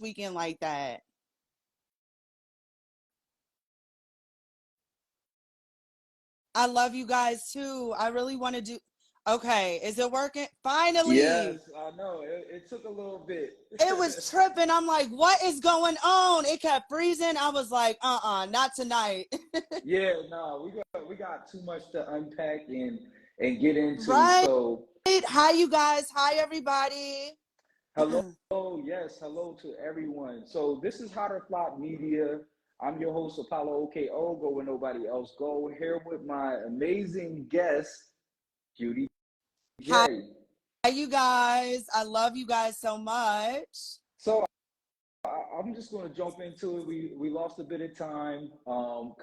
weekend like that. I love you guys too. I really want to do. Okay, is it working? Yes, Finally. I know. It took a little bit. It was tripping. I'm like, what is going on? It kept freezing. I was like, not tonight. Yeah, no, we got too much to unpack and get into. Right? So, Hi, you guys. Hi, everybody. hello, yes, hello to everyone. So this is How to Flop Media. I'm your host Apollo OKO. Go where nobody else go. Here with my amazing guest, Judi Hi, J. you guys. I love you guys so much. So I'm just going to jump into it. We lost a bit of time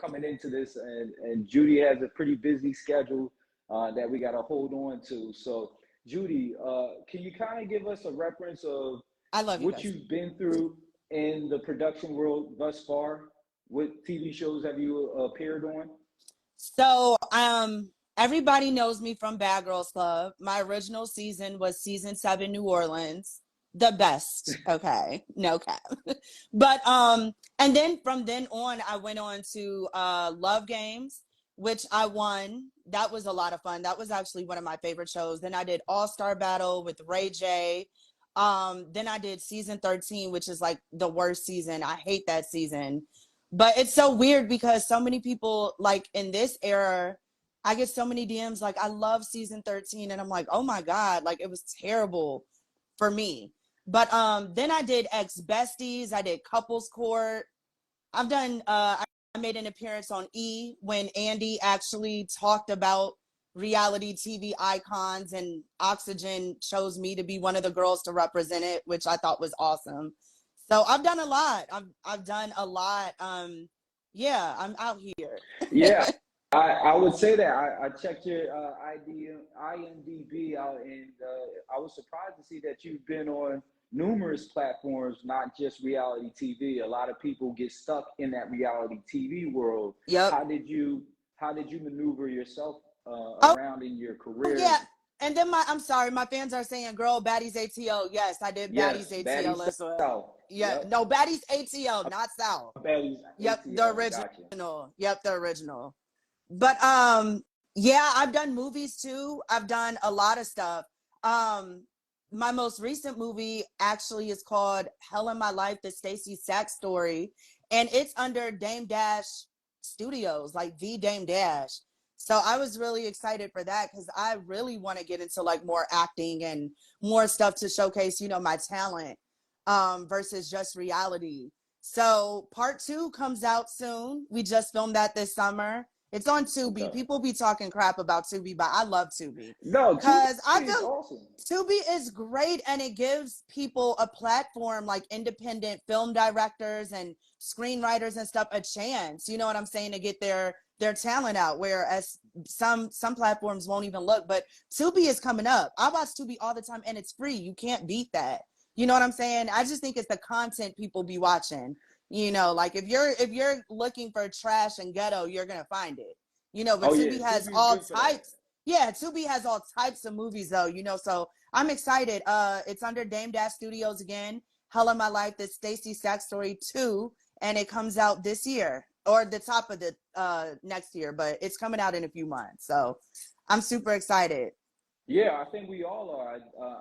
coming into this, and Judi has a pretty busy schedule that we got to hold on to. So, Judi, can you kind of give us a reference of I love you what guys. you've been through in the production world thus far? What TV shows have you appeared on? So, everybody knows me from Bad Girls Club. My original season was season 7, New Orleans. The best. Okay. No cap. But and then from then on I went on to Love Games, which I won. That was a lot of fun. That was actually one of my favorite shows. Then I did All-Star Battle with Ray J. Then I did season 13, which is like the worst season. I hate that season. But it's so weird because so many people like in this era, I get so many DMs like I love season 13 and I'm like, "Oh my god, like it was terrible for me." But then I did Ex Besties, I did Couples Court. I've done I made an appearance on E when Andy actually talked about reality TV icons and Oxygen chose me to be one of the girls to represent it, which I thought was awesome. So I've done a lot. I've done a lot. Yeah, I'm out here. Yeah, I would say that I checked your IMDb out, and I was surprised to see that you've been on numerous platforms, not just reality TV. A lot of people get stuck in that reality TV world. Yep. How did you how did you maneuver yourself Oh, around in your yeah. career? And then I'm sorry, my fans are saying, girl, Baddies ATL. Yes, I did Baddies Yes, Baddies ATL as well. South. Yeah, Yep, no, Baddies ATL, not South. Baddies Yep, the ATL. Gotcha. original. Yep, the original. But yeah, I've done movies too. I've done a lot of stuff. Um my most recent movie actually is called Hell in My Life, the Stacey Sack story, and it's under Dame Dash Studios, like the Dame Dash. So I was really excited for that because I really want to get into like more acting and more stuff to showcase, my talent versus just reality. So part 2 comes out soon. We just filmed that this summer. It's on Tubi. Okay. People be talking crap about Tubi, but I love Tubi No, Tubi because I is feel awesome. Tubi is great and it gives people a platform, like independent film directors and screenwriters and stuff, a chance. You know what I'm saying, to get their talent out. Whereas some platforms won't even look. But Tubi is coming up. I watch Tubi all the time and it's free. You can't beat that. You know what I'm saying? I just think it's the content people be watching. Like if you're looking for trash and ghetto, you're gonna find it. But Oh yeah, Tubi has Tubi is all good for that. types. Yeah, Tubi has all types of movies though. So I'm excited. It's under Dame Dash Studios again. Hell of My Life, the Stacey Sack story 2, and it comes out this year or the top of the next year, but it's coming out in a few months. So I'm super excited. Yeah, I think we all are.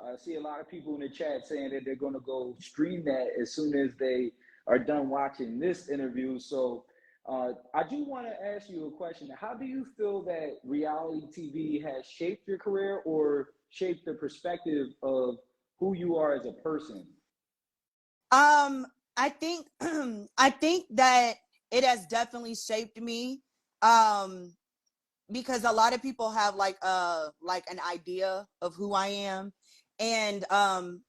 I see a lot of people in the chat saying that they're going to go stream that as soon as they are done watching this interview. So I do want to ask you a question. How do you feel that reality TV has shaped your career or shaped the perspective of who you are as a person? Um, I think I think that it has definitely shaped me. Um, because a lot of people have like an idea of who I am. And I'm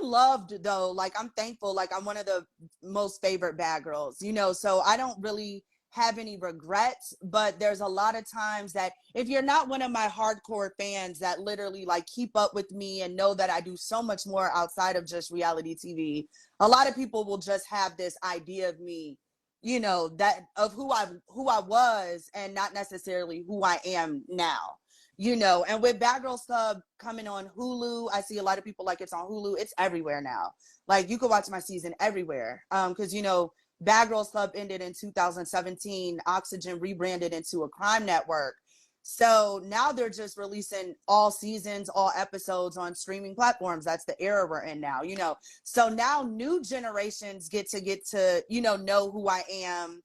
loved though. Like I'm thankful. Like I'm one of the most favorite bad girls, so I don't really have any regrets. But there's a lot of times that if you're not one of my hardcore fans that literally like keep up with me and know that I do so much more outside of just reality TV, a lot of people will just have this idea of me, that of who I was and not necessarily who I am now. you know. And with Bad Girls Club coming on Hulu, I see a lot of people like it's on Hulu. It's everywhere now. Like you could watch my season everywhere. Because you know, Bad Girls Club ended in 2017. Oxygen rebranded into a crime network. So now they're just releasing all seasons, all episodes on streaming platforms. That's the era we're in now, you know. So now new generations get to, you know who I am,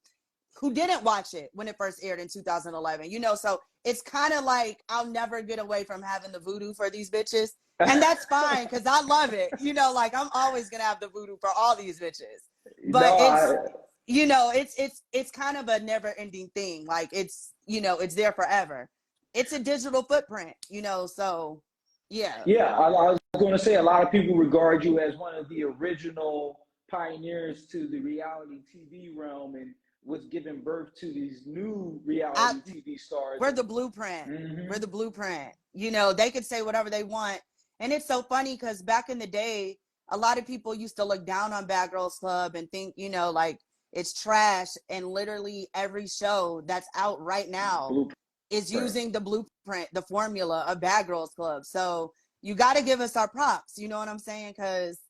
who didn't watch it when it first aired in 2011, you know. So it's kind of like I'll never get away from having the voodoo for these bitches. And that's fine because I love it. You know, like I'm always gonna have the voodoo for all these bitches. No, But it's, you know, it's kind of a never ending thing. Like it's, you know, it's there forever. It's a digital footprint, you know, so yeah. yeah, I was going to say a lot of people regard you as one of the original pioneers to the reality TV realm and what's giving birth to these new reality TV stars. We're the blueprint. We're the blueprint. You know, they could say whatever they want. And it's so funny because back in the day, a lot of people used to look down on Bad Girls Club and think, you know, like it's trash. And literally every show that's out right now is using the blueprint, the formula of Bad Girls Club. So you got to give us our props. You know what I'm saying? Because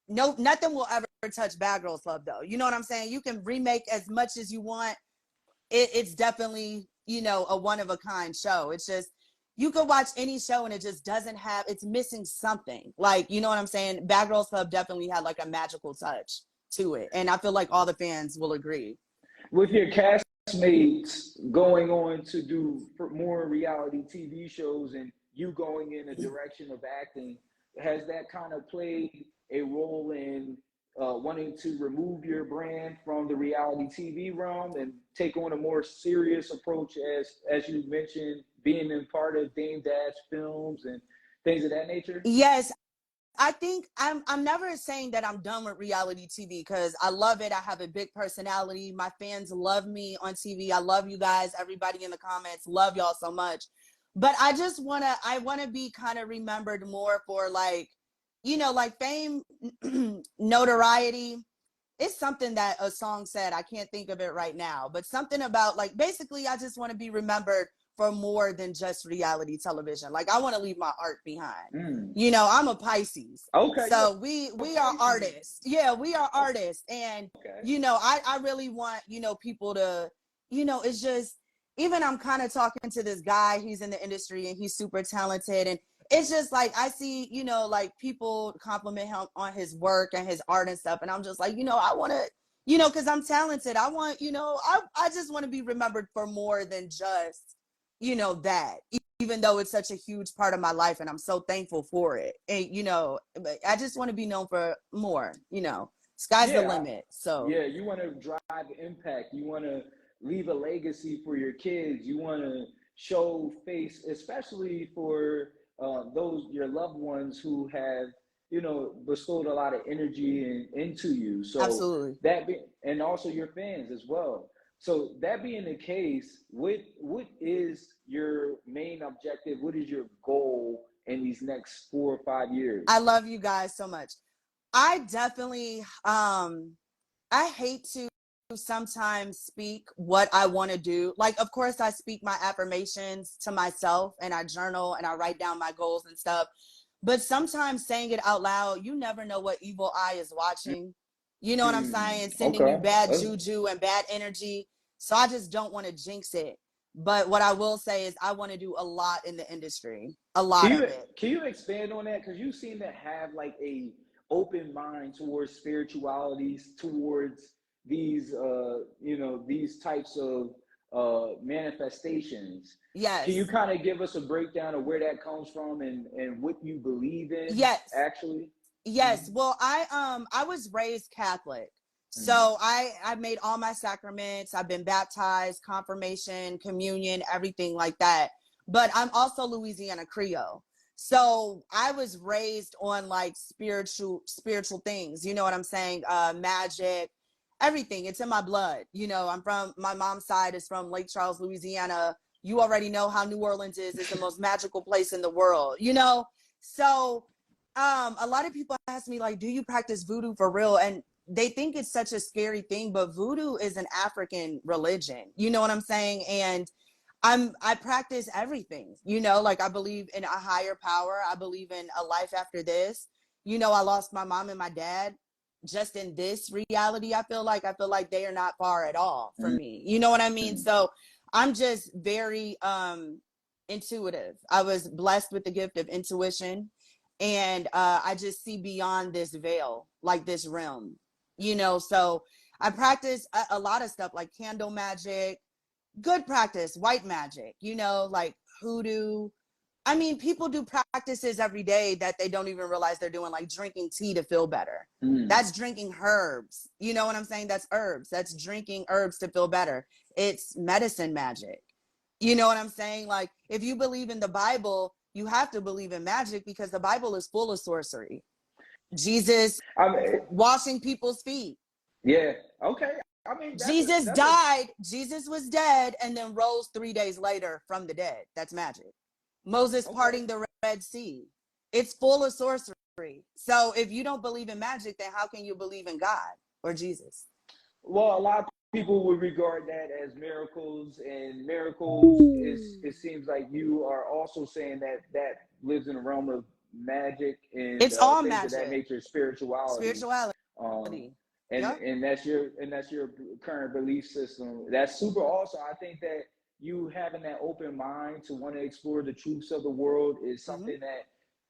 nothing will ever touch Bad Girls Club, though. You know what I'm saying? You can remake as much as you want. It's definitely, you know, a one of a kind show. It's just, you could watch any show and it just doesn't have, it's missing something. Like, you know what I'm saying? Bad Girls Club definitely had like a magical touch to it. And I feel like all the fans will agree. With your castmates going on to do more reality TV shows and you going in a direction of acting, has that kind of played a role in wanting to remove your brand from the reality TV realm and take on a more serious approach, as you mentioned, being in part of Dame Dash films and things of that nature? Yes, I think I'm never saying that I'm done with reality TV because I love it. I have a big personality. My fans love me on TV. I love you guys. Everybody in the comments, love y'all so much. But I wanna be kind of remembered more for like, you know, like fame, notoriety. It's something that a song said. I can't think of it right now, but something about like, basically, I just want to be remembered for more than just reality television. Like I want to leave my art behind. You know, I'm a Pisces. Okay. So we are artists. Yeah, we are artists. And, you know, I really want, you know, people to, you know, it's just, even I'm kind of talking to this guy, he's in the industry and he's super talented. And it's just like, I see, you know, like people compliment him on his work and his art and stuff. And I'm just like, you know, I want to, you know, because I'm talented. I want, you know, I just want to be remembered for more than just, you know, that, even though it's such a huge part of my life and I'm so thankful for it. And, you know, I just want to be known for more, you know, sky's the limit. So yeah, you want to drive impact. You want to leave a legacy for your kids. You want to show face, especially for those, your loved ones who have, you know, bestowed a lot of energy into you. So absolutely. And also your fans as well. So that being the case, what is your main objective? What is your goal in these next 4 or 5 years? I love you guys so much. I definitely, I hate to sometimes speak what I want to do. Like, of course, I speak my affirmations to myself and I journal and I write down my goals and stuff. But sometimes saying it out loud, you never know what evil eye is watching. You know what I'm saying? Sending you bad juju and bad energy. So I just don't want to jinx it. But what I will say is I want to do a lot in the industry. A lot of it. Can you expand on that? Because you seem to have like a open mind towards spiritualities, towards these you know, these types of manifestations. Yes. Can you kind of give us a breakdown of where that comes from and what you believe in? Yes. Actually? Yes. Well, I was raised Catholic. So I made all my sacraments. I've been baptized, confirmation, communion, everything like that. But I'm also Louisiana Creole. So I was raised on like spiritual things. You know what I'm saying? Magic, everything. It's in my blood. You know, my mom's side is from Lake Charles, Louisiana. You already know how New Orleans is. It's the most magical place in the world, you know? So a lot of people ask me like, do you practice voodoo for real? And they think it's such a scary thing, but voodoo is an African religion. You know what I'm saying? And I practice everything, you know, like I believe in a higher power. I believe in a life after this. You know, I lost my mom and my dad just in this reality. I feel like they are not far at all from me. You know what I mean? So I'm just very intuitive. I was blessed with the gift of intuition, and I just see beyond this veil, like this realm, you know. So I practice a lot of stuff like candle magic, good practice, white magic, you know, like hoodoo. I mean, people do practices every day that they don't even realize they're doing, like drinking tea to feel better. That's drinking herbs. You know what I'm saying? That's herbs. That's drinking herbs to feel better. It's medicine magic. You know what I'm saying? Like, if you believe in the Bible, you have to believe in magic because the Bible is full of sorcery. Jesus I mean, washing people's feet. yeah, okay. I mean, Jesus that's a died, Jesus was dead, and then rose 3 days later from the dead. That's magic. Moses okay. parting the Red Sea. It's full of sorcery. So if you don't believe in magic, then how can you believe in God or Jesus? Well, a lot of people would regard that as miracles, and miracles is, it seems like you are also saying that that lives in the realm of magic and It's all things of that magic, nature, spirituality. spirituality. Um, Yep. and that's your current belief system. That's super awesome. I think that you having that open mind to want to explore the truths of the world is Mm-hmm. something that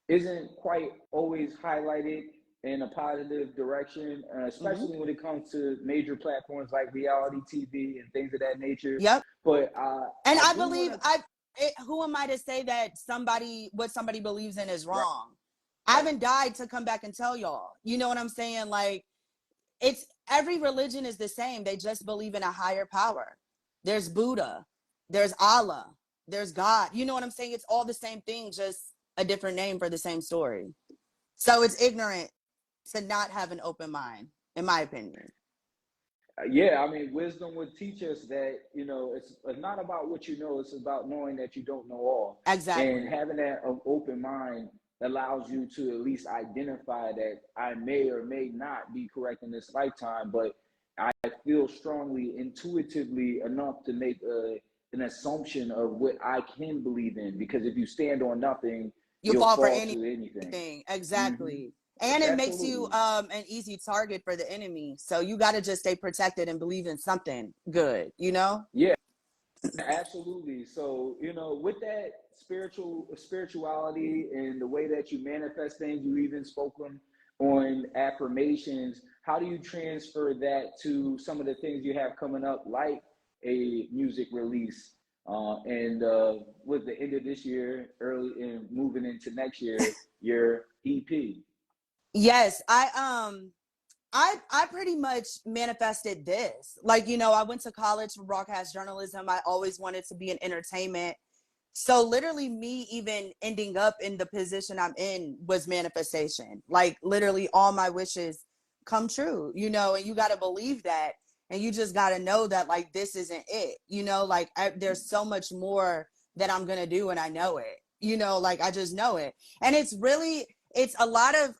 isn't quite always highlighted in a positive direction, Mm-hmm. especially when it comes to major platforms like reality TV and things of that nature. Yep. But And I I do want believe to, who am I to say that what somebody believes in is right, wrong? I haven't died to come back and tell y'all. You know what I'm saying? Like, it's every religion is the same. They just believe in a higher power. There's Buddha, there's Allah, there's God. You know what I'm saying? It's all the same thing, just a different name for the same story. So it's ignorant to not have an open mind, in my opinion. yeah, I mean, wisdom would teach us that, you know, it's not about what you know, it's about knowing that you don't know all. And Exactly. having that open mind allows you to at least identify that I may or may not be correct in this lifetime, but I feel strongly, intuitively enough to make an assumption of what I can believe in. Because if you stand on nothing, You you'll fall for fall to anything. anything. Mm-hmm. Exactly. And it makes you Absolutely. an easy target for the enemy. So you got to just stay protected and believe in something good, you know? Yeah. Absolutely. So, you know, with that spirituality and the way that you manifest things, you even spoken on affirmations. How do you transfer that to some of the things you have coming up, like a music release, and with the end of this year, early and moving into next year, your EP? Yes, I pretty much manifested this. Like, you know, I went to college for broadcast journalism. I always wanted to be in entertainment. So literally me even ending up in the position I'm in was manifestation. Like literally all my wishes come true, you know, and you got to believe that. And you just got to know that like this isn't it, you know, like there's so much more that I'm going to do and I know it, you know, like I just know it. And it's a lot of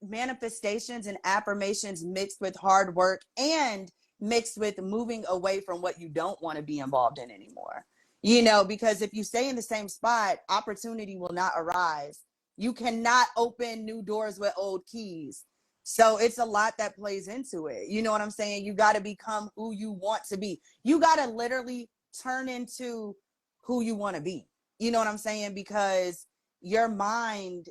manifestations and affirmations mixed with hard work and mixed with moving away from what you don't want to be involved in anymore, you know, because if you stay in the same spot, opportunity will not arise. You cannot open new doors with old keys. So it's a lot that plays into it. You know what I'm saying? You got to become who you want to be. You got to literally turn into who you want to be. You know what I'm saying? Because your mind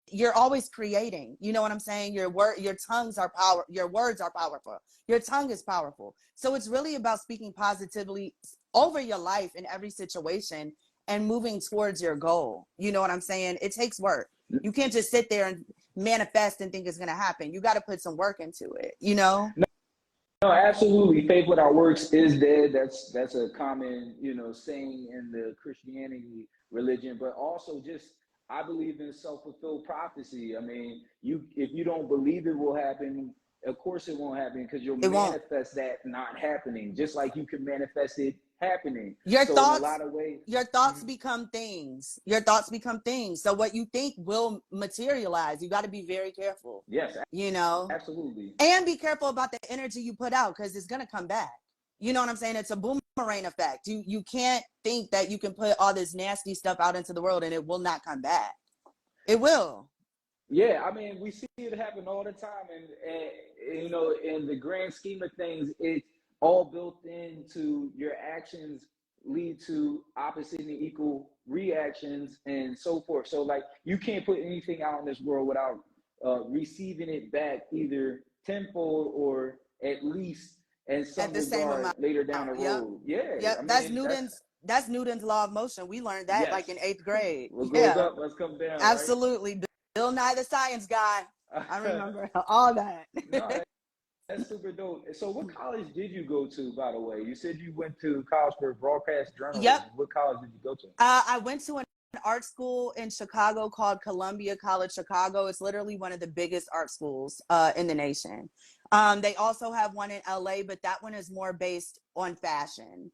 you're always creating. You know what I'm saying? Your tongues are power, your words are powerful, your tongue is powerful. So it's really about speaking positively over your life in every situation and moving towards your goal. You know what I'm saying? It takes work. You can't just sit there and manifest and think it's going to happen. You got to put some work into it, you know? No, absolutely. Faith without works is dead. That's a common, you know, saying in the Christianity religion, but also just I believe in self-fulfilled prophecy. I mean, you if you don't believe it will happen, of course it won't happen because you'll It won't. manifest that not happening, just like you can manifest it happening. your So in a thoughts lot of ways, your thoughts become things. Your thoughts become things. So what you think will materialize. You got to be very careful, yes, you know, absolutely. and be careful about the energy you put out because it's going to come back. You know what I'm saying? It's a boomerang effect. You can't think that you can put all this nasty stuff out into the world and it will not come back. It will. Yeah, I mean, we see it happen all the time, and you know, in the grand scheme of things, it's all built into your actions lead to opposite and equal reactions and so forth. So, like, you can't put anything out in this world without receiving it back either tenfold or at least in At some the same regard amount. later down the Yep. road. Yeah, Yep. I That's mean, Newton's law of motion. We learned that yes, like in 8th grade. what goes Yeah. up must come down, right? Absolutely. Bill Nye the Science Guy. I remember all that. No, that's super dope. So, what college did you go to, by the way? You said you went to college for broadcast Yep. journalism. What college did you go to? I went to an art school in Chicago called Columbia College Chicago. It's literally one of the biggest art schools in the nation. They also have one in LA, but that one is more based on fashion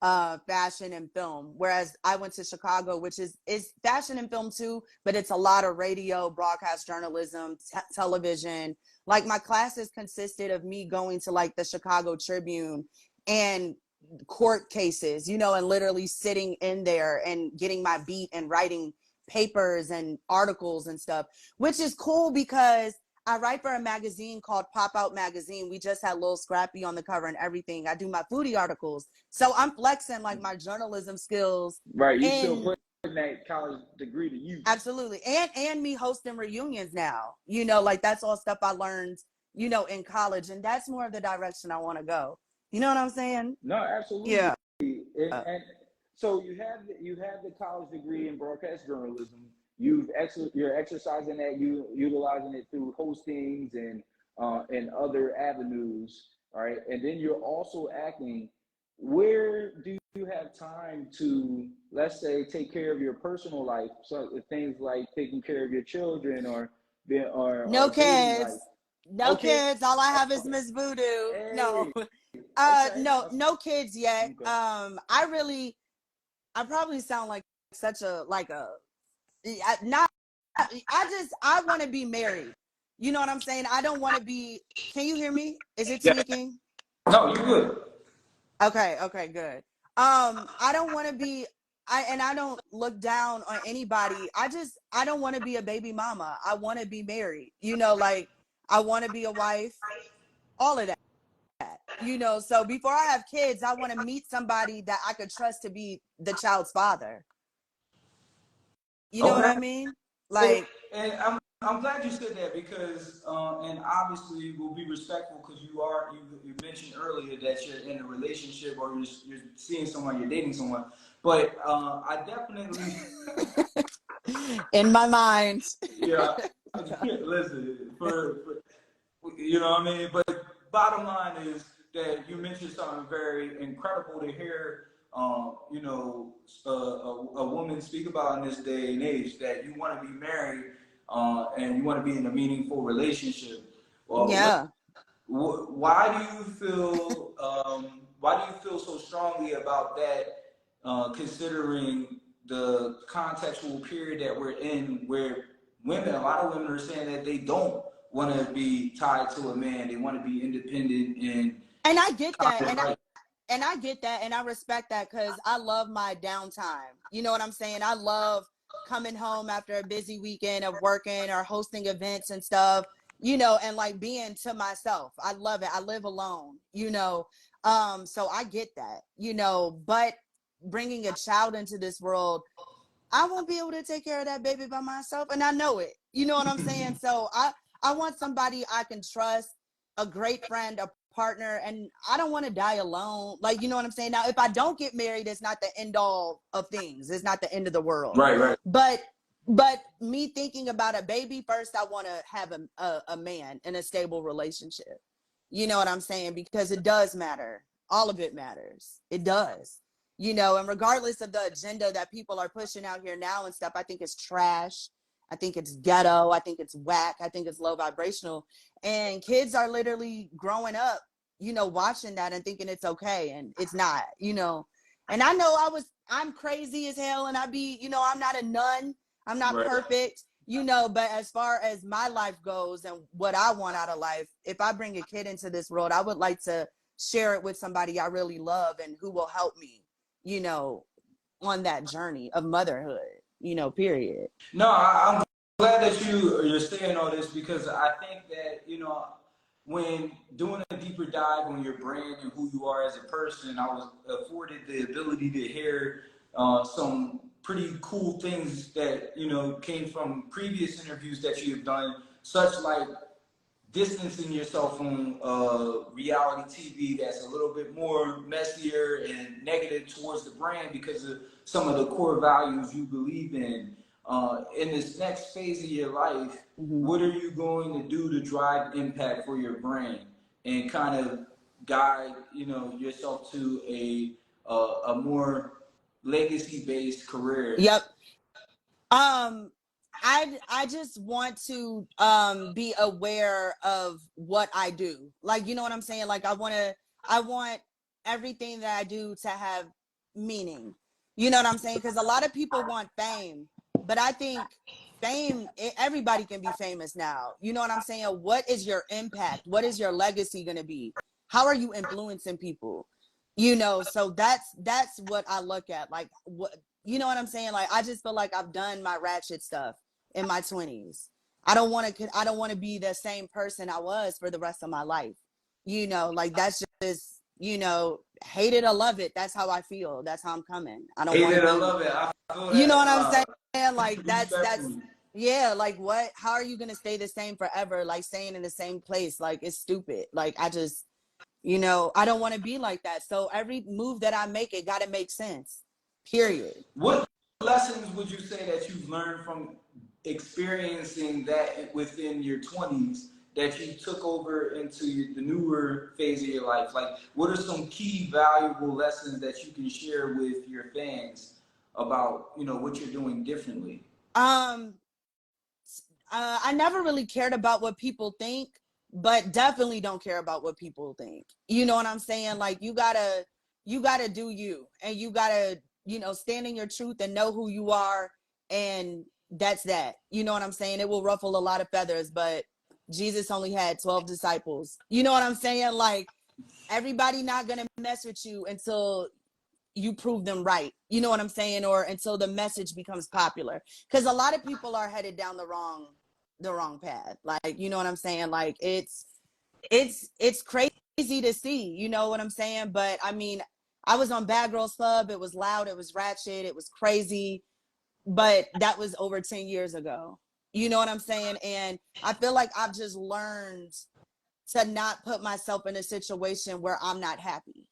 and film. Whereas I went to Chicago, which is fashion and film too, but it's a lot of radio, broadcast journalism, television. Like my classes consisted of me going to like the Chicago Tribune and court cases, you know, and literally sitting in there and getting my beat and writing papers and articles and stuff, which is cool because I write for a magazine called Pop Out Magazine. We just had Lil Scrappy on the cover and everything. I do my foodie articles. So I'm flexing like my journalism skills. Right, you still And putting that college degree to use. absolutely. And me hosting reunions now. You know, like that's all stuff I learned, you know, in college. And that's more of the direction I want to go. You know what I'm saying? No, absolutely. Yeah. And so you have the college degree in broadcast journalism. You're exercising that, you utilizing it through hostings and other avenues. All right, and then you're also acting. Where do you have time to, let's say, take care of your personal life? So things like taking care of your children No or dating life. kids. No Okay, kids. All I have is okay, Miss Voodoo. No. hey, okay, No kids yet. okay. I probably sound like such a not I want to be married. You know what I'm saying? I don't want to be. Can you hear me? Is it Yeah. tweaking? No, you good. Okay, good. I don't want to be I don't look down on anybody. I don't want to be a baby mama. I want to be married. You know, like I want to be a wife, all of that. You know, so before I have kids, I want to meet somebody that I could trust to be the child's father. You know what Okay. I mean? And, Like, and I'm glad you said that because and obviously we'll be respectful because you mentioned earlier that you're in a relationship or you're seeing someone, you're dating someone. But I definitely in my mind. yeah. Listen, you know what I mean? But bottom line is that you mentioned something very incredible to hear, you know, a woman speak about in this day and age that you want to be married and you want to be in a meaningful relationship. Well, Yeah. why do you feel so strongly about that, considering the contextual period that we're in where a lot of women are saying that they don't want to be tied to a man. They want to be independent and And I get that. right. And I get that and I respect that because I love my downtime. You know what I'm saying? I love coming home after a busy weekend of working or hosting events and stuff, you know, and like being to myself. I love it. I live alone, you know. So I get that, you know, but bringing a child into this world, I won't be able to take care of that baby by myself, and I know it. You know what I'm saying? So I want somebody I can trust, a great friend, a partner, and I don't want to die alone. Like, you know what I'm saying? Now, if I don't get married, it's not the end all of things. It's not the end of the world. Right, right. But me thinking about a baby first, I want to have a man in a stable relationship. You know what I'm saying? Because it does matter. All of it matters. It does. You know, and regardless of the agenda that people are pushing out here now and stuff, I think it's trash. I think it's ghetto. I think it's whack. I think it's low vibrational. And kids are literally growing up, you know, watching that and thinking it's okay. And it's not, you know. And I know I'm crazy as hell and you know, I'm not a nun. I'm not Right. perfect, you know, but as far as my life goes and what I want out of life, if I bring a kid into this world, I would like to share it with somebody I really love and who will help me, you know, on that journey of motherhood, you know, period. No, I'm glad that you're saying all this, because I think that, you know, when doing a deeper dive on your brand and who you are as a person, I was afforded the ability to hear some pretty cool things that, you know, came from previous interviews that you have done, such like distancing yourself from reality TV that's a little bit more messier and negative towards the brand because of some of the core values you believe in. In this next phase of your life, what are you going to do to drive impact for your brand and kind of guide, you know, yourself to a more legacy-based career? Yep. I just want to be aware of what I do. Like, you know what I'm saying? Like I want everything that I do to have meaning. You know what I'm saying? Because a lot of people want fame, but I think everybody can be famous now. You know what I'm saying? What is your impact? What is your legacy going to be? How are you influencing people? You know, so that's what I look at. Like, what, you know what I'm saying? Like, I just feel like I've done my ratchet stuff in my 20s. I don't want to be the same person I was for the rest of my life. You know, like that's just, you know, hate it or love it. That's how I feel. That's how I'm coming. I don't Hate want to it or be, love it. I feel you know that what I'm saying? Like that's respectfully. yeah, like what, how are you going to stay the same forever? Like staying in the same place. Like it's stupid. Like I just, you know, I don't want to be like that. So every move that I make, it got to make sense. Period. What lessons would you say that you've learned from experiencing that within your 20s that you took over into the newer phase of your life? Like, what are some key valuable lessons that you can share with your fans about, you know, what you're doing differently? Um, I never really cared about what people think, but definitely don't care about what people think. You know what I'm saying? Like you gotta do you, and you gotta, you know, stand in your truth and know who you are. And that's that. You know what I'm saying? It will ruffle a lot of feathers, but Jesus only had 12 disciples. You know what I'm saying? Like everybody not gonna mess with you until you prove them right. You know what I'm saying? Or until the message becomes popular. Because a lot of people are headed down the wrong path. Like, you know what I'm saying? Like it's crazy to see, you know what I'm saying? But I mean, I was on Bad Girls Club. It was loud, it was ratchet, it was crazy, but that was over 10 years ago. You know what I'm saying? And I feel like I've just learned to not put myself in a situation where I'm not happy.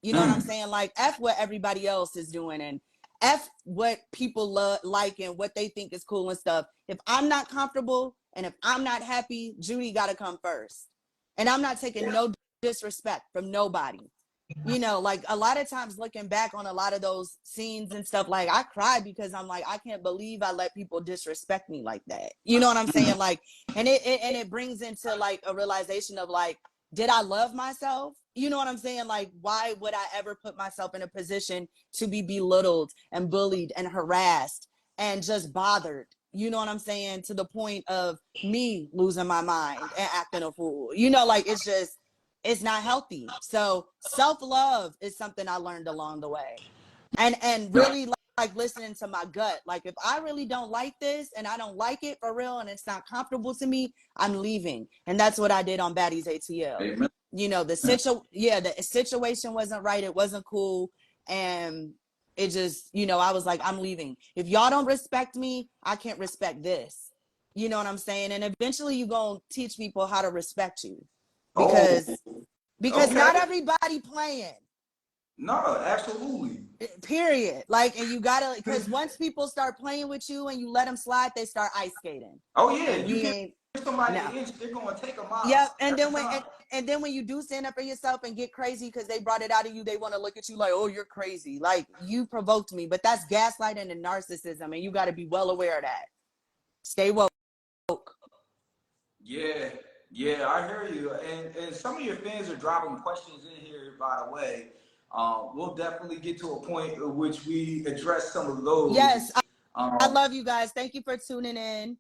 You know what I'm saying? Like F what everybody else is doing and F what people like and what they think is cool and stuff. If I'm not comfortable and if I'm not happy, Judi got to come first. And I'm not taking no disrespect from nobody. You know, like a lot of times looking back on a lot of those scenes and stuff, like I cried because I'm like, I can't believe I let people disrespect me like that. You know what I'm saying? Like, and it brings into like a realization of like, did I love myself? You know what I'm saying? Like, why would I ever put myself in a position to be belittled and bullied and harassed and just bothered? You know what I'm saying? To the point of me losing my mind and acting a fool. You know, like it's not healthy. So self-love is something I learned along the way. And really like listening to my gut. Like if I really don't like this and I don't like it for real and it's not comfortable to me, I'm leaving. And that's what I did on Baddies ATL. Amen. You know, the situation wasn't right, it wasn't cool, and it just, you know, I was like, I'm leaving. If y'all don't respect me, I can't respect this. You know what I'm saying? And eventually you gonna teach people how to respect you Oh, because okay. not everybody playing. No, absolutely. Period. Like, and you gotta, because once people start playing with you and you let them slide, they start ice skating, Oh yeah, and you we give ain't. somebody No. an inch, they're gonna take a Yep. mile And every then when time. and then when you do stand up for yourself and get crazy because they brought it out of you, they want to look at you like, oh, you're crazy. Like you provoked me, but that's gaslighting and narcissism, and you got to be well aware of that. Stay woke. Yeah, yeah, I hear you. And some of your fans are dropping questions in here, by the way. We'll definitely get to a point in which we address some of those. Yes, I love you guys. Thank you for tuning in.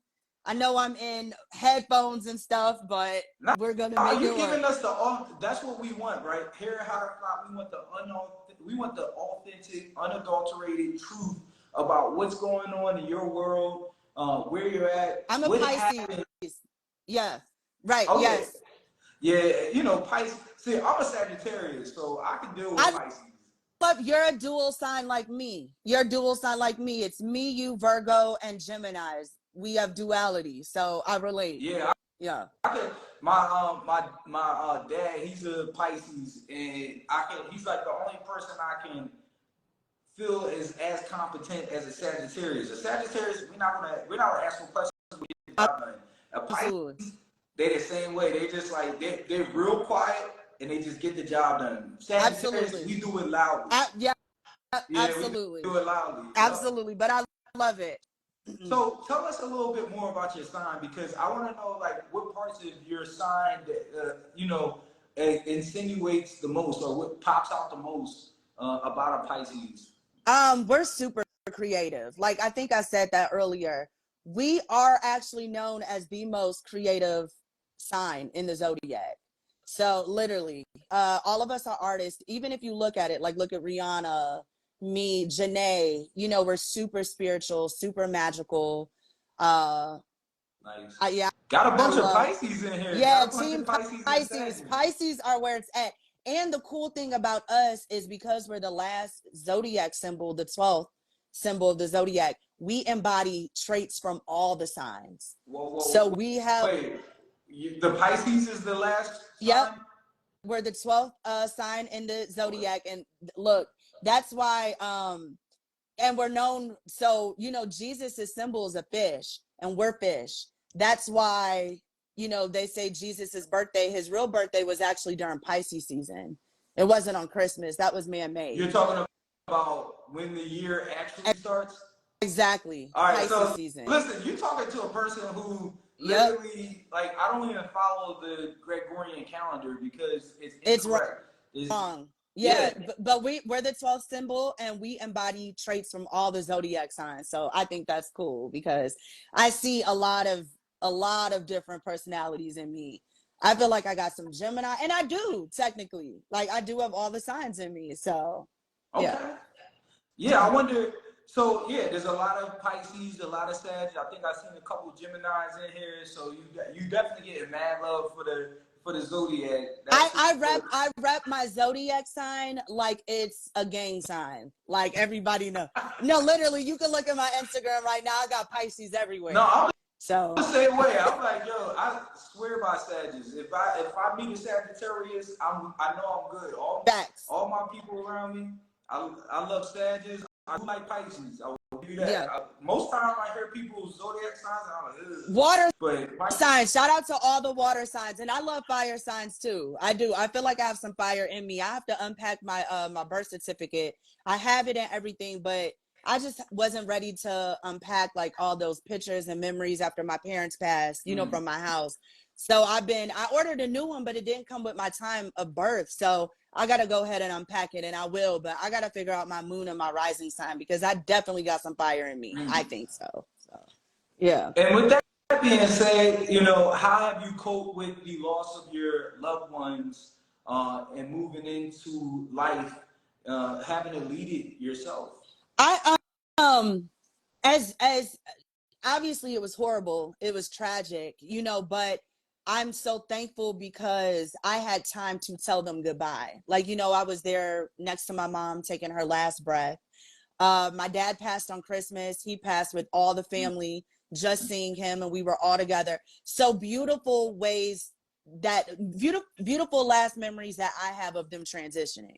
I know I'm in headphones and stuff, but Nah, we're gonna make you it giving work. us that's what we want, right? Here at How to Flop, we want the authentic, unadulterated truth about what's going on in your world, where you're at, I'm a what Pisces. happened. Yeah. Right. Okay, Yes. yeah, Pisces. See, I'm a Sagittarius, so I can deal with I Pisces. love you're a dual sign like me. You're a dual sign like me. It's me, you, Virgo, and Geminis. We have duality, so I relate. Yeah, Yeah. I can. My dad, he's a Pisces, and he's like the only person I can feel is as competent as a Sagittarius. A Sagittarius, we're not gonna ask for questions. We get the job done. A Absolutely. Pisces, they the same way. They just like they're real quiet and they just get the job done. Sagittarius, Absolutely. we do it loudly. Yeah. Yeah, we Absolutely. do it loudly. Yep. Absolutely. But I love it. So tell us a little bit more about your sign because I want to know like what parts of your sign that insinuates the most or what pops out the most about a Pisces. We're super creative. Like I think I said that earlier. We are actually known as the most creative sign in the zodiac. So literally, all of us are artists. Even if you look at it, like look at Rihanna, me, Janae, we're super spiritual, super magical. Nice. Yeah, Got a I bunch of love. Pisces in here. Yeah, Got a bunch of team Pisces and Pisces. Sagittarius. Pisces are where it's at. And the cool thing about us is because we're the last zodiac symbol, the 12th symbol of the zodiac, we embody traits from all the signs. So Whoa. we have, Wait, the Pisces is the last yep, sign? we're the 12th sign in the zodiac. And look, that's why, and we're known. So, Jesus' symbol is a fish and we're fish. That's why, they say Jesus's birthday, his real birthday was actually during Pisces season. It wasn't on Christmas. That was man-made. You're talking about when the year actually starts? Exactly. All right, Pisces so season. listen, you're talking to a person who Yep. literally, like, I don't even follow the Gregorian calendar because it's It's incorrect. wrong. Yeah, but we're the 12th symbol and we embody traits from all the zodiac signs. So I think that's cool because I see a lot of different personalities in me. I feel like I got some Gemini, and I do technically. Like I do have all the signs in me. So Okay. yeah. Yeah, I wonder. So yeah, there's a lot of Pisces, a lot of Sag. I think I've seen a couple of Geminis in here. So you definitely get mad love for the zodiac. I rep my zodiac sign like it's a gang sign. Like everybody know. No, literally, you can look at my Instagram right now. I got Pisces everywhere. No, I'm So the same way. I'm like, yo, I swear by Sagittarius. If I meet a Sagittarius, I know I'm good. facts. All my people around me, I love Sagittarius. I do like Pisces. I will give you that. Yeah. Most time I hear people's zodiac signs, and I'm like, ugh. Water But signs. Shout out to all the water signs, and I love fire signs too. I do. I feel like I have some fire in me. I have to unpack my my birth certificate. I have it and everything, but I just wasn't ready to unpack like all those pictures and memories after my parents passed, from my house. So I ordered a new one, but it didn't come with my time of birth. So I got to go ahead and unpack it, and I will, but I got to figure out my moon and my rising sign because I definitely got some fire in me. I think so. So, yeah. And with that being said, how have you coped with the loss of your loved ones and moving into life, having to lead it yourself? I as obviously it was horrible. It was tragic, but I'm so thankful because I had time to tell them goodbye. Like, I was there next to my mom taking her last breath. My dad passed on Christmas. He passed with all the family, just seeing him, and we were all together. So beautiful ways beautiful last memories that I have of them transitioning.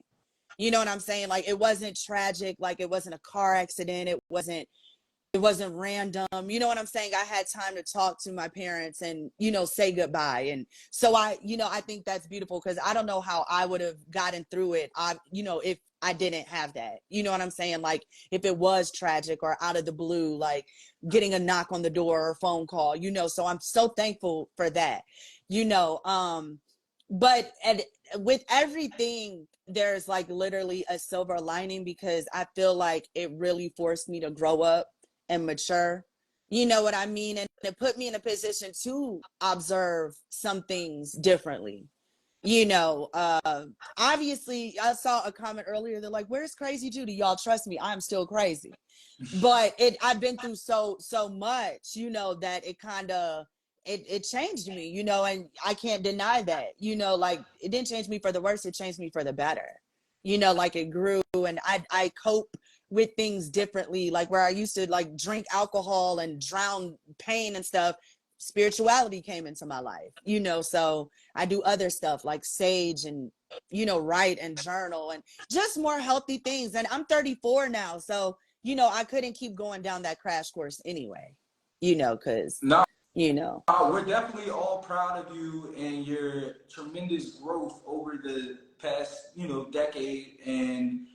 You know what I'm saying? Like it wasn't tragic, like it wasn't a car accident, it wasn't random. You know what I'm saying? I had time to talk to my parents and, say goodbye. And so I think that's beautiful because I don't know how I would have gotten through it. If I didn't have that, you know what I'm saying? Like if it was tragic or out of the blue, like getting a knock on the door or phone call, so I'm so thankful for that, but with everything, there's like literally a silver lining because I feel like it really forced me to grow up and mature. You know what I mean? And it put me in a position to observe some things differently. You know, obviously I saw a comment earlier. They're like, where's crazy Judi? Y'all trust me, I'm still crazy. But I've been through so much, you know, that it kind of it changed me, you know, and I can't deny that, you know, like it didn't change me for the worse, it changed me for the better. You know, like it grew, and I cope with things differently. Like where I used to like drink alcohol and drown pain and stuff, spirituality came into my life, you know, so I do other stuff like sage and, you know, write and journal and just more healthy things. And I'm 34 now, so you know, I couldn't keep going down that crash course anyway, you know, because, No, you know. we're definitely all proud of you and your tremendous growth over the past, you know, decade. And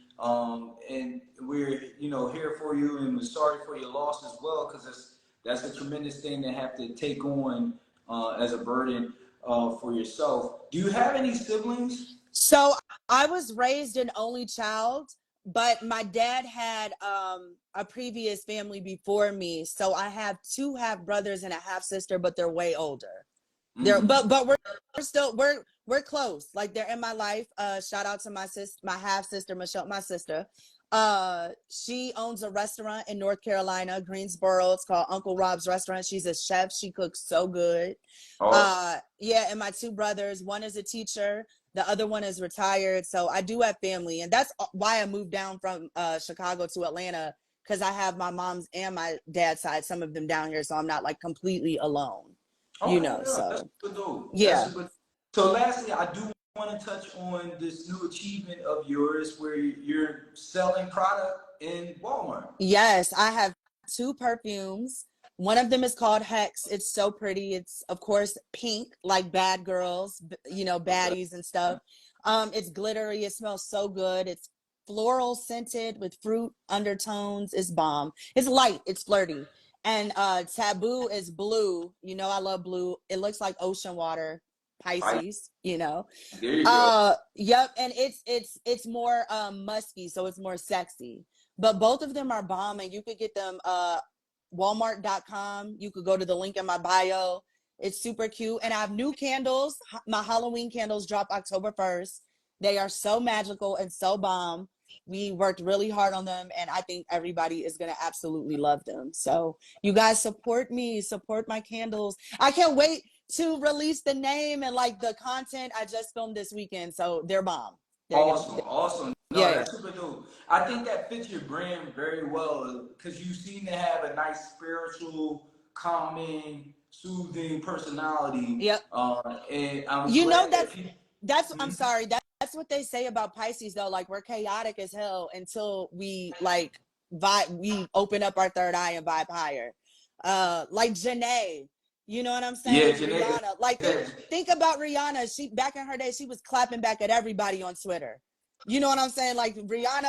we're, you know, here for you, and we're sorry for your loss as well, because that's a tremendous thing to have to take on as a burden for yourself. Do you have any siblings? So I was raised an only child, but my dad had a previous family before me. So I have two half brothers and a half sister, but they're way older. They're but we're still we're close. Like they're in my life. Shout out to my half sister, Michelle, my sister. She owns a restaurant in North Carolina, Greensboro. It's called Uncle Rob's Restaurant. She's a chef. She cooks so good. Awesome. Yeah, and my two brothers, one is a teacher, the other one is retired. So I do have family, and that's why I moved down from Chicago to Atlanta, because I have my mom's and my dad's side, some of them down here, so I'm not like completely alone, you Okay, know. yeah, that's So super dope. That's yeah. super. So lastly, I do want to touch on this new achievement of yours where you're selling product in Walmart. Yes, I have two perfumes. One of them is called Hex. It's so pretty. It's of course pink, like bad girls, you know, baddies and stuff. It's glittery. It smells so good. It's floral scented with fruit undertones. It's bomb. It's light. It's flirty. And Taboo is blue. You know, I love blue. It looks like ocean water. Right. Pisces, you know. There you go. Yep, and it's more musky, so it's more sexy. But both of them are bomb, and you could get them walmart.com. You could go to the link in my bio. It's super cute. And I have new candles. My Halloween candles drop October 1st. They are so magical and so bomb. We worked really hard on them, and I think everybody is going to absolutely love them. So you guys support me, support my candles. I can't wait to release the name and like the content. I just filmed this weekend, so they're bomb. Awesome, awesome. No, Yeah, yeah. that's super dope. I think that fits your brand very well because you seem to have a nice spiritual, calming, soothing personality. Yep. And I'm You know, glad that people. I'm sorry, that's what they say about Pisces though. Like we're chaotic as hell until we like we open up our third eye and vibe higher. Like Janae, you know what I'm Yeah, saying? Janae. Rihanna. Like think about Rihanna. She back in her day, she was clapping back at everybody on Twitter. You know what I'm saying? Like Rihanna,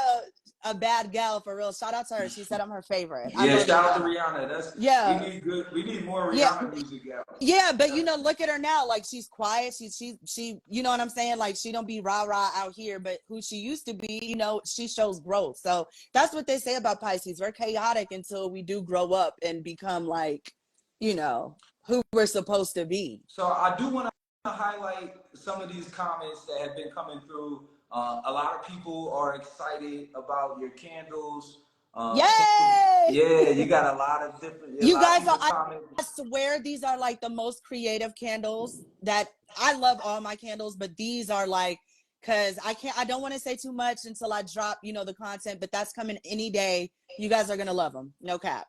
a bad gal for real. Shout out to her. She said I'm her favorite. I Yeah, love shout out to Rihanna. Rihanna. That's we Yeah. need good. We need more Yeah. Rihanna music out. Yeah, but you know, look at her now. Like she's quiet. She. You know what I'm saying? Like she don't be rah rah out here, but who she used to be, you know, she shows growth. So that's what they say about Pisces. We're chaotic until we do grow up and become like, you know, who we're supposed to be. So I do want to highlight some of these comments that have been coming through. A lot of people are excited about your candles. Yay! Yeah, you got a lot of different. A You lot of guys people are. comment. I swear these are like the most creative candles that I love. All my candles, but these are like, because I don't want to say too much until I drop, you know, the content, but that's coming any day. You guys are gonna love them, no cap.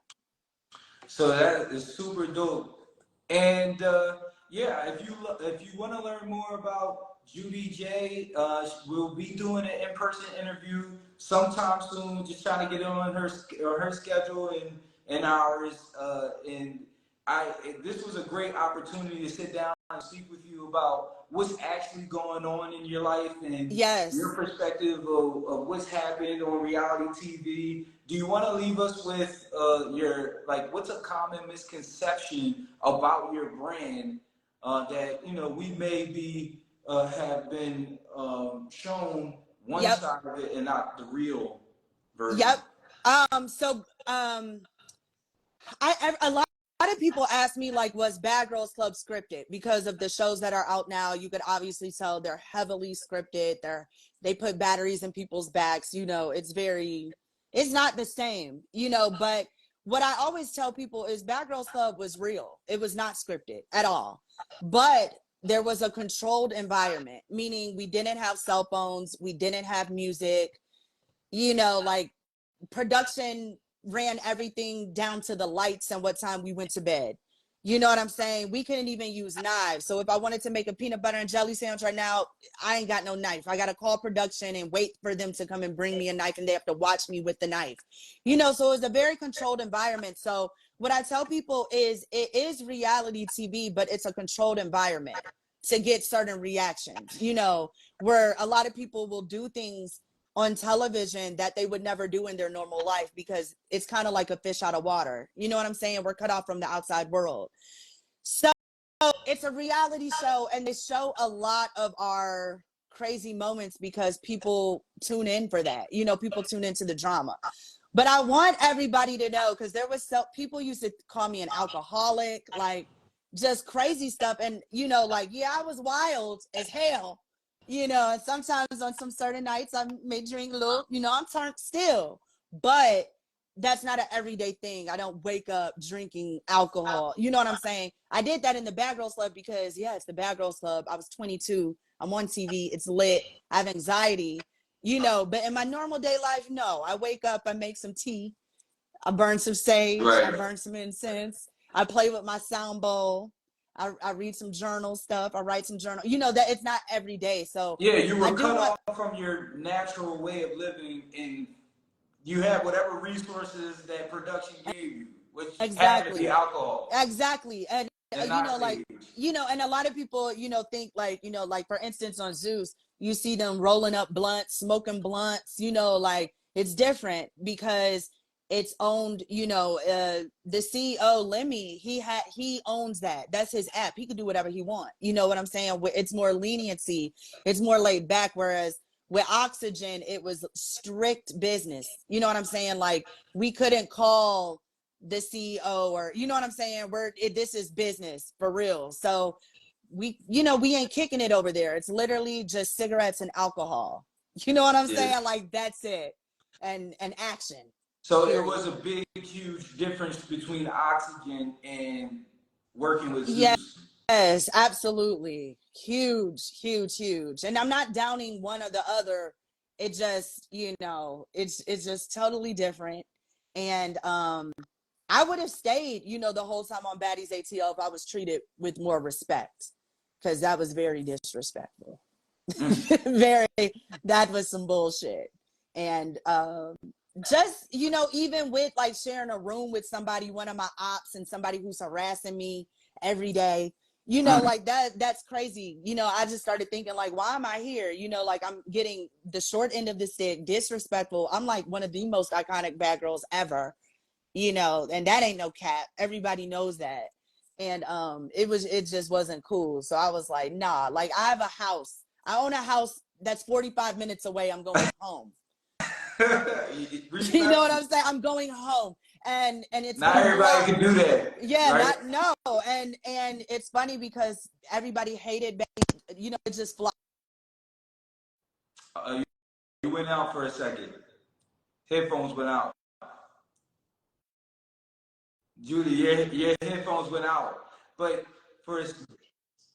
So that is super dope. And yeah, if you want to learn more about Judi J, we'll be doing an in-person interview sometime soon. Just trying to get on her schedule and ours. And this was a great opportunity to sit down and speak with you about what's actually going on in your life and Yes. your perspective of what's happened on reality TV. Do you want to leave us with your, like, what's a common misconception about your brand that, you know, we maybe have been shown one Yep. side of it and not the real version? Yep. So I a lot of people ask me, like, was Bad Girls Club scripted? Because of the shows that are out now, you could obviously tell they're heavily scripted. They put batteries in people's backs. You know, it's not the same, you know. But what I always tell people is Bad Girls Club was real. It was not scripted at all. But there was a controlled environment, meaning we didn't have cell phones, we didn't have music, you know, like production ran everything down to the lights and what time we went to bed. You know what I'm saying? We couldn't even use knives. So if I wanted to make a peanut butter and jelly sandwich right now, I ain't got no knife. I got to call production and wait for them to come and bring me a knife, and they have to watch me with the knife. You know, so it's a very controlled environment. So what I tell people is it is reality TV, but it's a controlled environment to get certain reactions, you know, where a lot of people will do things on television that they would never do in their normal life because it's kind of like a fish out of water. You know what I'm saying? We're cut off from the outside world. So it's a reality show, and they show a lot of our crazy moments because people tune in for that. You know, people tune into the drama. But I want everybody to know, because there was people used to call me an alcoholic, like just crazy stuff. And, you know, like, yeah, I was wild as hell, you know, and sometimes on some certain nights I may drink a little, you know, I'm turned still, but that's not an everyday thing. I don't wake up drinking alcohol. You know what I'm saying? I did that in the Bad Girls Club because, yeah, it's the Bad Girls Club. I was 22. I'm on TV. It's lit. I have anxiety, you know, but in my normal day life, no. I wake up, I make some tea, I burn some sage, I Right. burn some incense, I play with my sound bowl, I read some journal stuff, I write some journal. You know, that it's not every day. So Yeah, you I were do cut want off from your natural way of living, and you had whatever resources that production gave you, which happened to be exactly. alcohol Exactly. And and you not know, like, sage. you know, and a lot of people, you know, think like, you know, like for instance on Zeus, you see them rolling up blunts, smoking blunts, you know, like it's different because it's owned, you know, the CEO Lemmy, he owns that. That's his app. He can do whatever he want. You know what I'm saying? It's more leniency. It's more laid back. Whereas with Oxygen, it was strict business. You know what I'm saying? Like we couldn't call the CEO, or you know what I'm saying? This is business for real. So we, you know, we ain't kicking it over there. It's literally just cigarettes and alcohol. You know what I'm Yeah. saying? Like that's it. And action. So it Period. was a big, huge difference between Oxygen and working with Yes, Zeus. absolutely. Huge, huge, huge. And I'm not downing one or the other. It just, you know, it's just totally different. And I would have stayed, you know, the whole time on Baddies ATL if I was treated with more respect, because that was very disrespectful. Very, that was some bullshit. And just, you know, even with like sharing a room with somebody, one of my ops, and somebody who's harassing me every day, you know, like that's crazy. You know, I just started thinking like, why am I here? You know, like I'm getting the short end of the stick, disrespectful. I'm like one of the most iconic bad girls ever, you know, and that ain't no cap. Everybody knows that. And it just wasn't cool. So I was like, nah, like I have a house. I own a house that's 45 minutes away. I'm going home. You know what I'm saying? I'm going home. And it's Not funny because everybody can do that, yeah, right? not no. And it's funny because everybody hated Betty, you know, it just flopped. You went out for a second. Headphones went out. Judi, your headphones went out. But for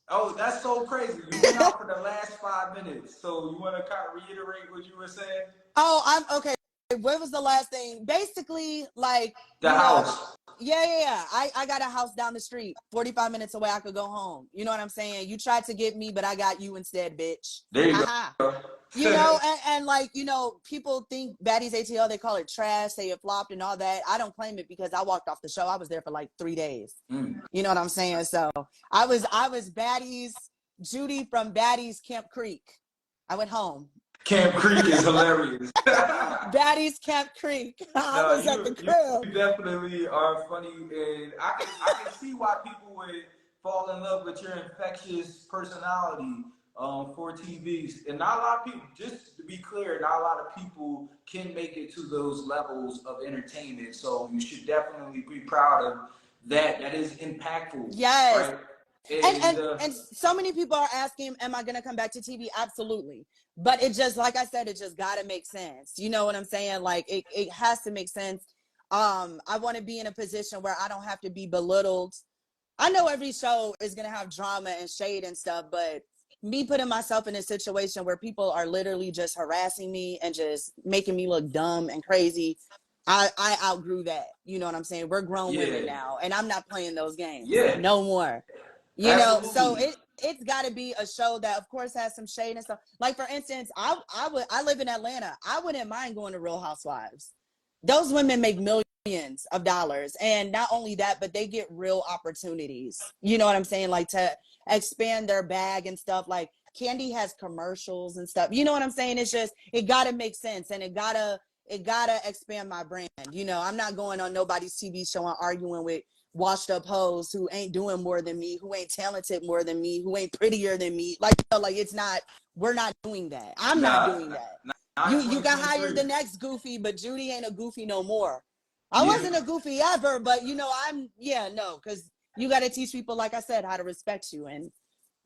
oh, that's so crazy. You went out for the last 5 minutes. So you want to kind of reiterate what you were saying? Oh, I'm okay. What was the last thing? Basically, like, The you know, house. yeah. I got a house down the street, 45 minutes away. I could go home. You know what I'm saying? You tried to get me, but I got you instead, bitch. There you Haha. go. You know, and like, you know, people think Baddies ATL, they call it trash, say it flopped and all that. I don't claim it because I walked off the show. I was there for like 3 days. You know what I'm saying? So I was Baddies, Judi from Baddies Camp Creek. I went home. Camp Creek is hilarious. Baddies Camp Creek. I No, was at the crib. you definitely are funny, and I can see why people would fall in love with your infectious personality for TVs. And not a lot of people, just to be clear, not a lot of people can make it to those levels of entertainment. So you should definitely be proud of that is impactful. Yes. Right? And so many people are asking, am I going to come back to TV? Absolutely. But it just, like I said, it just got to make sense. You know what I'm saying? Like it has to make sense. I want to be in a position where I don't have to be belittled. I know every show is going to have drama and shade and stuff, but me putting myself in a situation where people are literally just harassing me and just making me look dumb and crazy, I outgrew that. You know what I'm saying? We're grown women now, and I'm not playing those games no more. You know, so it's got to be a show that, of course, has some shade and stuff. Like, for instance, I live in Atlanta. I wouldn't mind going to Real Housewives. Those women make millions of dollars, and not only that, but they get real opportunities. You know what I'm saying? Like, to expand their bag and stuff. Like, Candy has commercials and stuff. You know what I'm saying? It's just, it gotta make sense, and it gotta expand my brand. You know, I'm not going on nobody's TV show and arguing with washed up hoes who ain't doing more than me, who ain't talented more than me, who ain't prettier than me. Like, you know, like, it's not, we're not doing that. I'm not doing that. You got hired the next goofy, but Judi ain't a goofy no more. I wasn't a goofy ever, but you know, because you got to teach people, like I said, how to respect you. And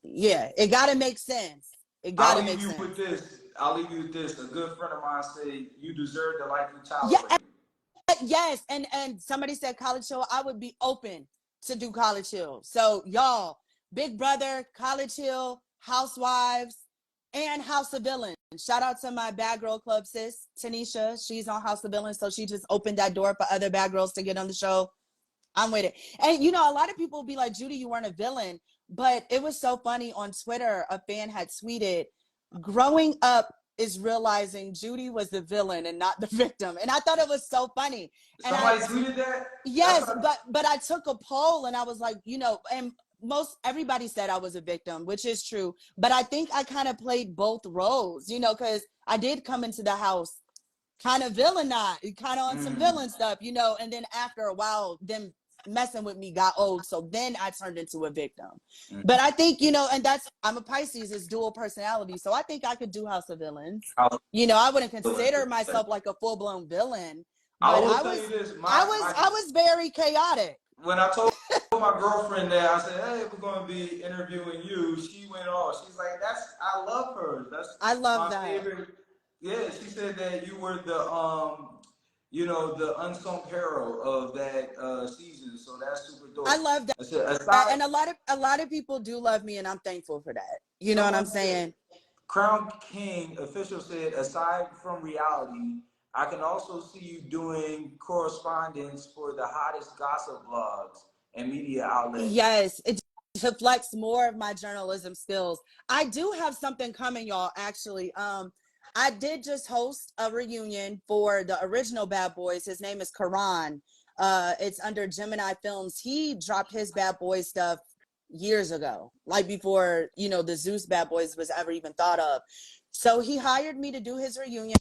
yeah, it got to make sense. It got to make sense. I'll leave you with this. A good friend of mine said, you deserve the life you tolerate. Yes, and somebody said College Hill. I would be open to do College Hill. So y'all, Big Brother, College Hill, Housewives, and House of Villains. Shout out to my Bad Girl Club sis, Tanisha. She's on House of Villains, so she just opened that door for other bad girls to get on the show. I'm with it. And you know, a lot of people will be like, Judi, you weren't a villain. But it was so funny. On Twitter, a fan had tweeted, growing up is realizing Judi was the villain and not the victim. And I thought it was so funny. And somebody tweeted that? Yes, but I took a poll and I was like, you know, and everybody said I was a victim, which is true. But I think I kind of played both roles, you know, because I did come into the house kind of villainized, kind of on some villain stuff, you know, and then after a while, them messing with me got old. So then I turned into a victim. But I think, you know, and I'm a Pisces, it's dual personality. So I think I could do House of Villains. You know, I wouldn't consider myself like a full-blown villain. But I was very chaotic. When I told my girlfriend that, I said, hey, we're going to be interviewing you, she went off. She's like, I love her. I love my favorite. Yeah, she said that you were the you know, the unsung hero of that season. So that's super dope. I love that. And a lot of people do love me, and I'm thankful for that. You know what I'm saying? Crown King official said, aside from reality, I can also see you doing correspondence for the hottest gossip blogs and media outlets. Yes, it reflects more of my journalism skills. I do have something coming, y'all, actually. I did just host a reunion for the original Bad Boys. His name is Karan. It's under Gemini Films. He dropped his Bad Boys stuff years ago, like before, you know, the Zeus Bad Boys was ever even thought of. So he hired me to do his reunion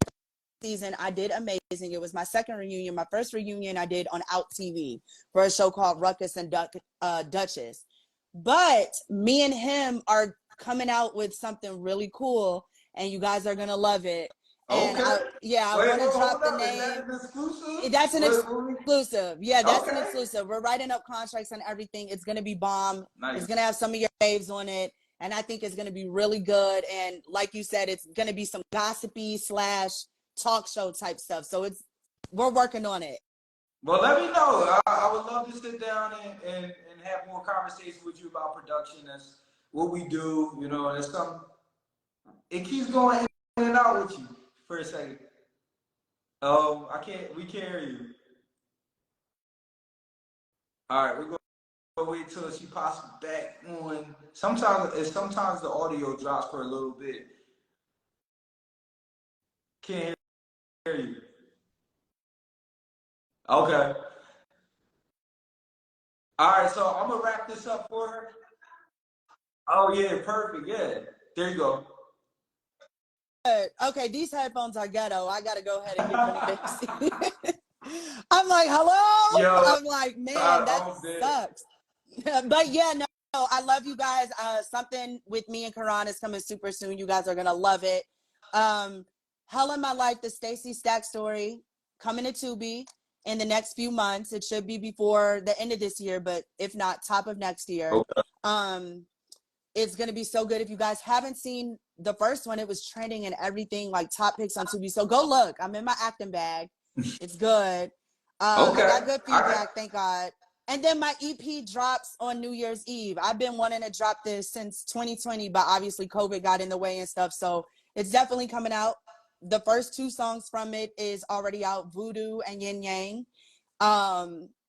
season. I did amazing. It was my second reunion. My first reunion I did on Out TV for a show called Ruckus and Duchess. But me and him are coming out with something really cool, and you guys are gonna love it. And I want to drop the name. That's an exclusive. Yeah, that's an exclusive. We're writing up contracts and everything. It's gonna be bomb. Nice. It's gonna have some of your faves on it, and I think it's gonna be really good. And like you said, it's gonna be some gossipy / talk show type stuff. So we're working on it. Well, let me know. I would love to sit down and have more conversation with you about production. That's what we do. You know, there's some. It keeps going in and out with you for a second. Oh, we can't hear you. All right, we're going to wait till she pops back on. Sometimes the audio drops for a little bit. Can't hear you. Okay. All right, so I'm going to wrap this up for her. Oh, yeah, perfect. Yeah, there you go. Okay, these headphones are ghetto. I gotta go ahead and get them fixed. I'm like, hello? Yo, I'm like, man, that sucks. But yeah, no, I love you guys. Something with me and Karan is coming super soon. You guys are gonna love it. Hell in My Life, the Stacey Stack story, coming to Tubi. in the next few months. It should be before the end of this year, but if not, top of next year. Okay. It's going to be so good. If you guys haven't seen the first one, it was trending and everything, like top picks on Tubi. So go look. I'm in my acting bag. It's good. I got good feedback, thank God. And then my EP drops on New Year's Eve. I've been wanting to drop this since 2020, but obviously COVID got in the way and stuff. So it's definitely coming out. The first 2 songs from it is already out, Voodoo and Yin Yang.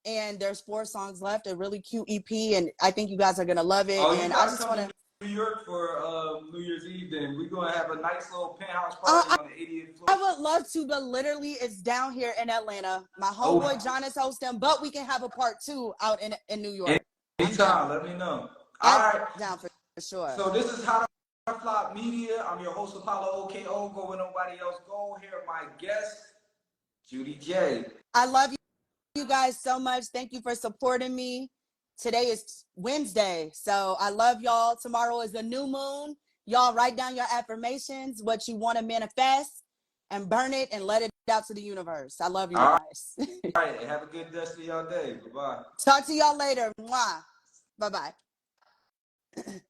And there's 4 songs left, a really cute EP, and I think you guys are gonna love it. Oh, and I just want to New York for New Year's Eve. Then we're gonna have a nice little penthouse party on the 80th floor. I would love to, but literally it's down here in Atlanta. My homeboy John is hosting, but we can have a part 2 out in New York. Anytime, let me know. All right, down for sure. So this is How to Flop Media. I'm your host Apollo OKO. Go where nobody else go. Here are my guests, Judi J. I love you guys so much. Thank you for supporting me. Today is Wednesday, so I love y'all. Tomorrow is the new moon. Y'all write down your affirmations, what you want to manifest, and burn it and let it out to the universe. I love you guys. All right. Have a good rest of your day. Bye-bye. Talk to y'all later. Mwah. Bye-bye.